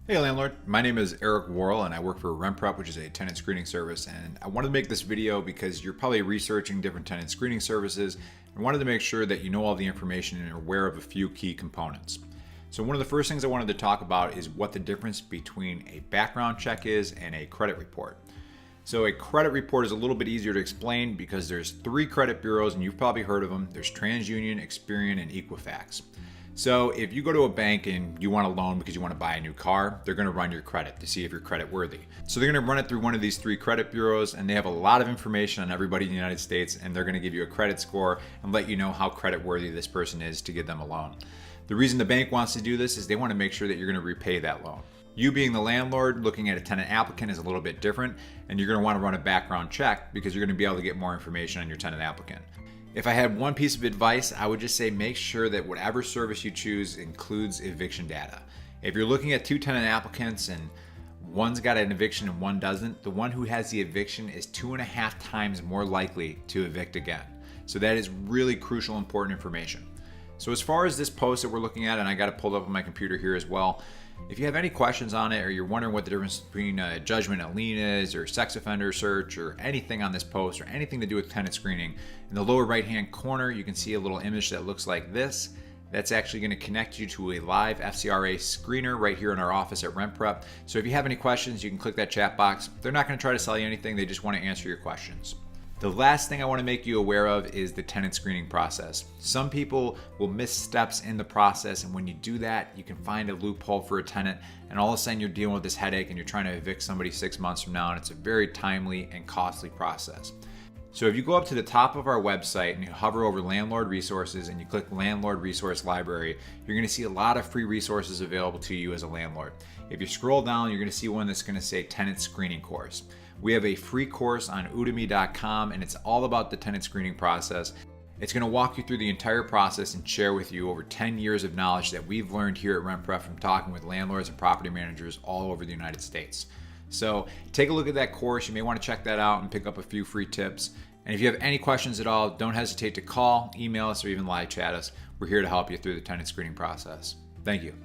Hey landlord, my name is Eric Worrell and I work for RentPrep, which is a tenant screening service. And I wanted to make this video because you're probably researching different tenant screening services and wanted to make sure that you know all the information and are aware of a few key components. So one of the first things I wanted to talk about is what the difference between a background check is and a credit report. So a credit report is a little bit easier to explain because there's three credit bureaus and you've probably heard of them. There's TransUnion, Experian, and Equifax. So if you go to a bank and you want a loan because you want to buy a new car, they're going to run your credit to see if you're credit worthy. So they're going to run it through one of these three credit bureaus, and they have a lot of information on everybody in the United States, and they're going to give you a credit score and let you know how credit worthy this person is to give them a loan. The reason the bank wants to do this is they want to make sure that you're going to repay that loan. You being the landlord looking at a tenant applicant is a little bit different, and you're going to want to run a background check because you're going to be able to get more information on your tenant applicant. If I had one piece of advice, I would just say make sure that whatever service you choose includes eviction data. If you're looking at two tenant applicants and one's got an eviction and one doesn't, the one who has the eviction is 2.5 times more likely to evict again. So that is really crucial, important information. So as far as this post that we're looking at, and I got it pulled up on my computer here as well, if you have any questions on it or you're wondering what the difference between judgment and lien is or sex offender search or anything on this post or anything to do with tenant screening, in the lower right hand corner you can see a little image that looks like this. That's actually going to connect you to a live FCRA screener right here in our office at RentPrep. So if you have any questions, you can click that chat box. They're not going to try to sell you anything, they just want to answer your questions. The last thing I want to make you aware of is the tenant screening process. Some people will miss steps in the process, and when you do that, you can find a loophole for a tenant, and all of a sudden you're dealing with this headache and you're trying to evict somebody 6 months from now, and it's a very timely and costly process. So if you go up to the top of our website and you hover over Landlord Resources and you click Landlord Resource Library, you're going to see a lot of free resources available to you as a landlord. If you scroll down, you're going to see one that's going to say Tenant Screening Course. We have a free course on udemy.com, and it's all about the tenant screening process. It's going to walk you through the entire process and share with you over 10 years of knowledge that we've learned here at RentPrep from talking with landlords and property managers all over the United States. So take a look at that course. You may want to check that out and pick up a few free tips. And if you have any questions at all, don't hesitate to call, email us, or even live chat us. We're here to help you through the tenant screening process. Thank you.